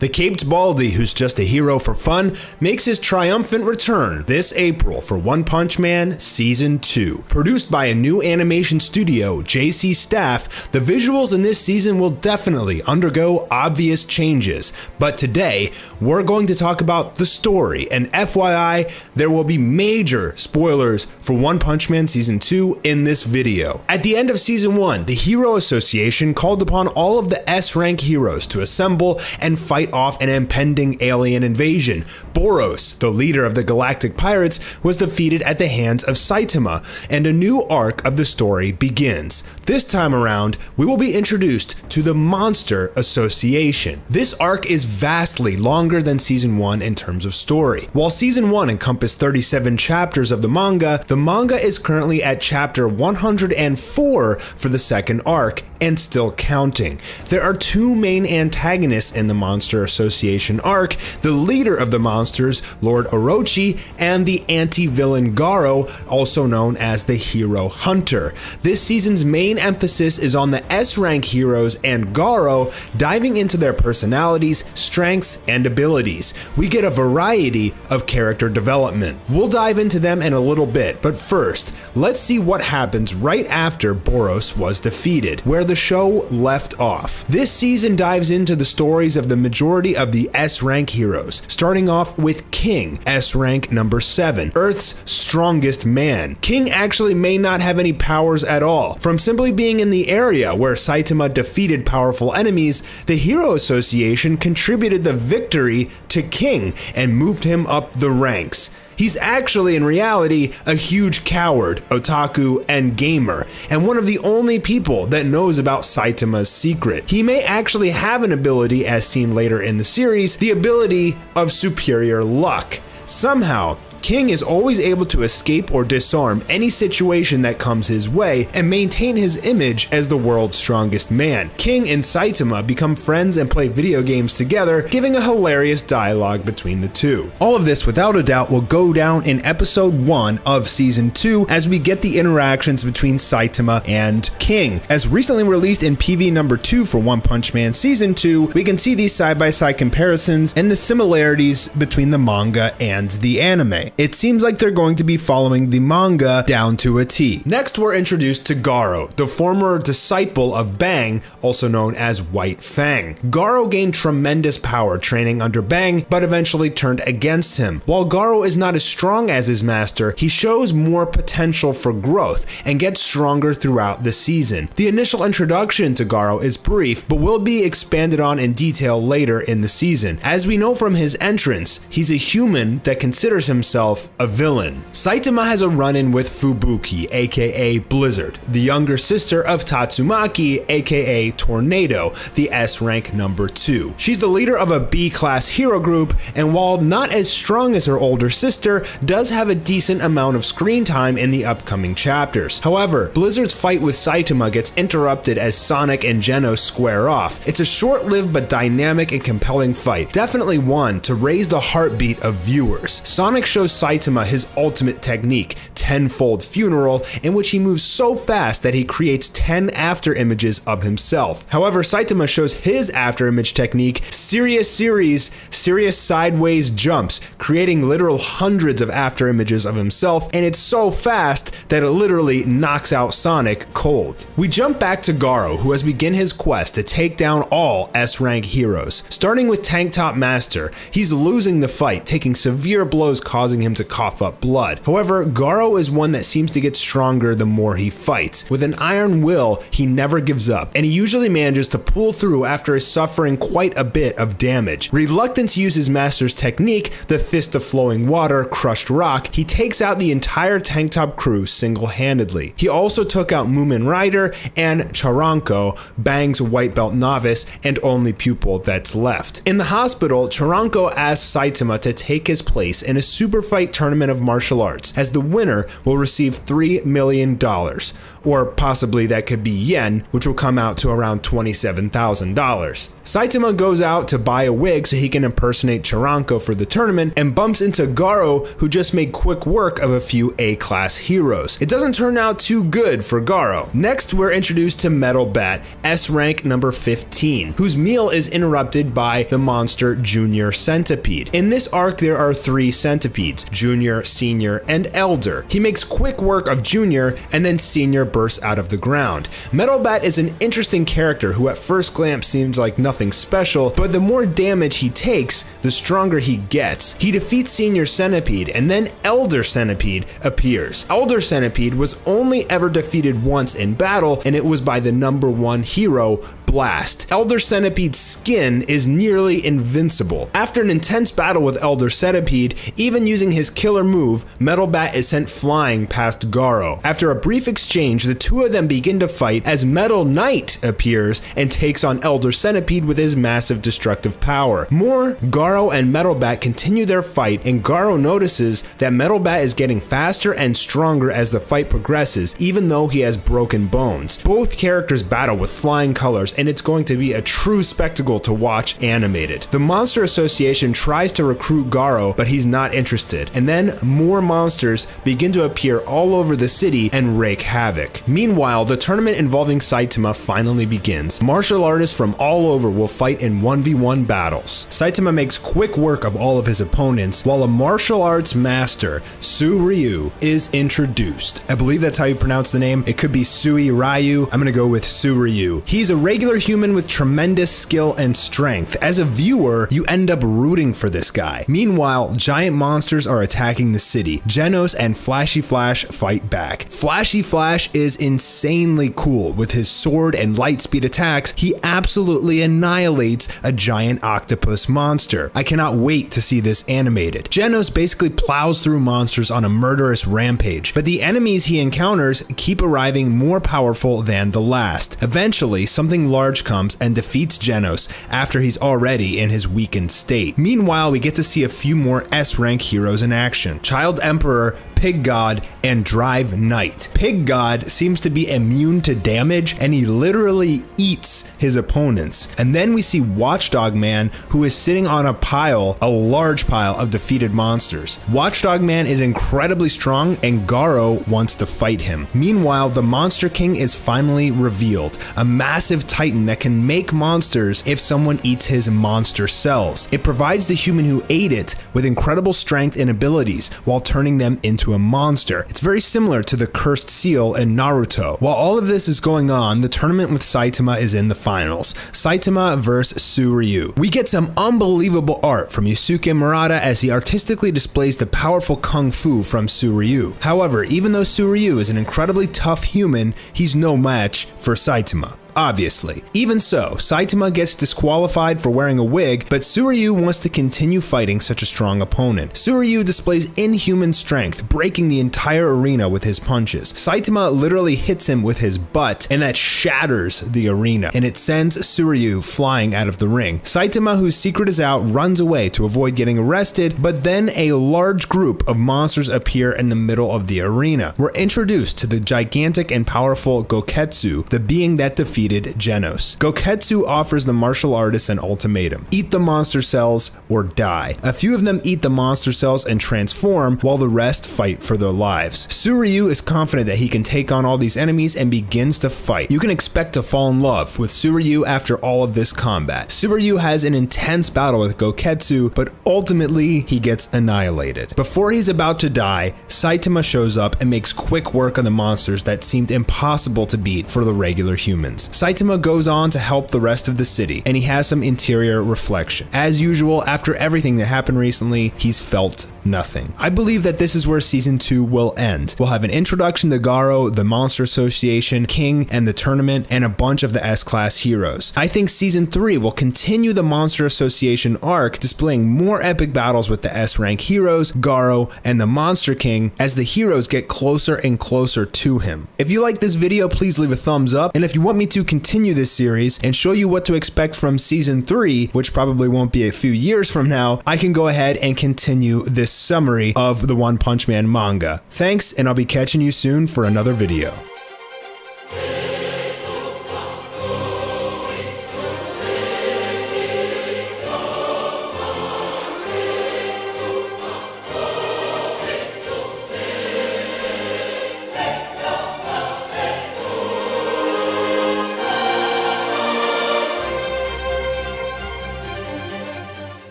The Caped Baldy, who's just a hero for fun, makes his triumphant return this April for One Punch Man Season 2. Produced by a new animation studio, JC Staff, the visuals in this season will definitely undergo obvious changes. But today, we're going to talk about the story, and FYI, there will be major spoilers for One Punch Man Season 2 in this video. At the end of Season 1, the Hero Association called upon all of the S-rank heroes to assemble and fight off an impending alien invasion. Boros, the leader of the Galactic Pirates, was defeated at the hands of Saitama, and a new arc of the story begins. This time around, we will be introduced to the Monster Association. This arc is vastly longer than Season 1 in terms of story. While Season 1 encompassed 37 chapters of the manga is currently at chapter 104 for the second arc, and still counting. There are two main antagonists in the Monster Association arc, the leader of the monsters, Lord Orochi, and the anti-villain Garo, also known as the Hero Hunter. This season's main emphasis is on the S-rank heroes and Garo, diving into their personalities, strengths, and abilities. We get a variety of character development. We'll dive into them in a little bit, but first, let's see what happens right after Boros was defeated, where the show left off. This season dives into the stories of the majority of the S-rank heroes, starting off with King, S-rank number 7, Earth's strongest man. King actually may not have any powers at all. From simply being in the area where Saitama defeated powerful enemies, the Hero Association contributed the victory to King and moved him up the ranks. He's actually, in reality, a huge coward, otaku, and gamer, and one of the only people that knows about Saitama's secret. He may actually have an ability, as seen later in the series, the ability of superior luck. Somehow, King is always able to escape or disarm any situation that comes his way and maintain his image as the world's strongest man. King and Saitama become friends and play video games together, giving a hilarious dialogue between the two. All of this, without a doubt, will go down in episode 1 of season 2 as we get the interactions between Saitama and King. As recently released in PV number 2 for One Punch Man season 2, we can see these side-by-side comparisons and the similarities between the manga and the anime. It seems like they're going to be following the manga down to a T. Next, we're introduced to Garo, the former disciple of Bang, also known as White Fang. Garo gained tremendous power training under Bang, but eventually turned against him. While Garo is not as strong as his master, he shows more potential for growth and gets stronger throughout the season. The initial introduction to Garo is brief, but will be expanded on in detail later in the season. As we know from his entrance, he's a human that considers himself a villain. Saitama has a run-in with Fubuki, aka Blizzard, the younger sister of Tatsumaki, aka Tornado, the S-rank number 2. She's the leader of a B-class hero group, and while not as strong as her older sister, does have a decent amount of screen time in the upcoming chapters. However, Blizzard's fight with Saitama gets interrupted as Sonic and Genos square off. It's a short-lived but dynamic and compelling fight, definitely one to raise the heartbeat of viewers. Sonic shows Saitama his ultimate technique, Tenfold Funeral, in which he moves so fast that he creates 10 after images of himself. However, Saitama shows his after image technique, Serious Sideways Jumps, creating literal hundreds of after images of himself, and it's so fast that it literally knocks out Sonic cold. We jump back to Garo, who has begun his quest to take down all S-rank heroes. Starting with Tank Top Master, he's losing the fight, taking severe blows causing him to cough up blood. However, Garo is one that seems to get stronger the more he fights. With an iron will, he never gives up, and he usually manages to pull through after suffering quite a bit of damage. Reluctant to use his master's technique, the Fist of Flowing Water, Crushed Rock, he takes out the entire Tank Top crew single-handedly. He also took out Moomin Rider and Charanko, Bang's white belt novice and only pupil that's left. In the hospital, Charanko asks Saitama to take his place in a super Fight Tournament of Martial Arts, as the winner will receive $3 million. Or possibly that could be yen, which will come out to around $27,000. Saitama goes out to buy a wig so he can impersonate Chiranko for the tournament and bumps into Garo, who just made quick work of a few A-class heroes. It doesn't turn out too good for Garo. Next, we're introduced to Metal Bat, S rank number 15, whose meal is interrupted by the monster Junior Centipede. In this arc, there are 3 centipedes, Junior, Senior, and Elder. He makes quick work of Junior, and then Senior bursts out of the ground. Metal Bat is an interesting character who at first glance seems like nothing special, but the more damage he takes, the stronger he gets. He defeats Senior Centipede, and then Elder Centipede appears. Elder Centipede was only ever defeated once in battle, and it was by the number 1 hero, Blast. Elder Centipede's skin is nearly invincible. After an intense battle with Elder Centipede, even using his killer move, Metal Bat is sent flying past Garo. After a brief exchange, the two of them begin to fight as Metal Knight appears and takes on Elder Centipede with his massive destructive power. Garo and Metal Bat continue their fight, and Garo notices that Metal Bat is getting faster and stronger as the fight progresses, even though he has broken bones. Both characters battle with flying colors, and it's going to be a true spectacle to watch animated. The Monster Association tries to recruit Garo, but he's not interested, and then more monsters begin to appear all over the city and wreak havoc. Meanwhile, the tournament involving Saitama finally begins. Martial artists from all over will fight in 1v1 battles. Saitama makes quick work of all of his opponents, while a martial arts master, Tsuruyu, is introduced. I believe that's how you pronounce the name. It could be Sui Ryu. I'm gonna go with Tsuruyu. He's a regular human with tremendous skill and strength. As a viewer, you end up rooting for this guy. Meanwhile, giant monsters are attacking the city. Genos and Flashy Flash fight back. Flashy Flash is insanely cool. With his sword and light speed attacks, he absolutely annihilates a giant octopus monster. I cannot wait to see this animated. Genos basically plows through monsters on a murderous rampage, but the enemies he encounters keep arriving more powerful than the last. Eventually, something large comes and defeats Genos after he's already in his weakened state. Meanwhile, we get to see a few more S-rank heroes in action. Child Emperor, Pig God, and Drive Knight. Pig God seems to be immune to damage, and he literally eats his opponents. And then we see Watchdog Man, who is sitting on a large pile of defeated monsters. Watchdog Man is incredibly strong, and Garo wants to fight him. Meanwhile, the Monster King is finally revealed, a massive titan that can make monsters if someone eats his monster cells. It provides the human who ate it with incredible strength and abilities while turning them into a monster. It's very similar to the Cursed Seal in Naruto. While all of this is going on, the tournament with Saitama is in the finals. Saitama vs Tsuruyu. We get some unbelievable art from Yusuke Murata as he artistically displays the powerful kung fu from Tsuruyu. However, even though Tsuruyu is an incredibly tough human, he's no match for Saitama. Obviously. Even so, Saitama gets disqualified for wearing a wig, but Tsuruyu wants to continue fighting such a strong opponent. Tsuruyu displays inhuman strength, breaking the entire arena with his punches. Saitama literally hits him with his butt, and that shatters the arena, and it sends Tsuruyu flying out of the ring. Saitama, whose secret is out, runs away to avoid getting arrested, but then a large group of monsters appear in the middle of the arena. We're introduced to the gigantic and powerful Goketsu, the being that defeated Genos. Goketsu offers the martial artists an ultimatum: eat the monster cells or die. A few of them eat the monster cells and transform, while the rest fight for their lives. Tsuruyu is confident that he can take on all these enemies and begins to fight. You can expect to fall in love with Tsuruyu after all of this combat. Tsuruyu has an intense battle with Goketsu, but ultimately he gets annihilated. Before he's about to die, Saitama shows up and makes quick work of the monsters that seemed impossible to beat for the regular humans. Saitama goes on to help the rest of the city, and he has some interior reflection. As usual, after everything that happened recently, he's felt nothing. I believe that this is where Season 2 will end. We'll have an introduction to Garo, the Monster Association, King, and the tournament, and a bunch of the S-Class heroes. I think Season 3 will continue the Monster Association arc, displaying more epic battles with the S-rank heroes, Garo, and the Monster King, as the heroes get closer and closer to him. If you like this video, please leave a thumbs up, and if you want me to continue this series and show you what to expect from Season 3, which probably won't be a few years from now, I can go ahead and continue this summary of the One Punch Man manga. Thanks, and I'll be catching you soon for another video.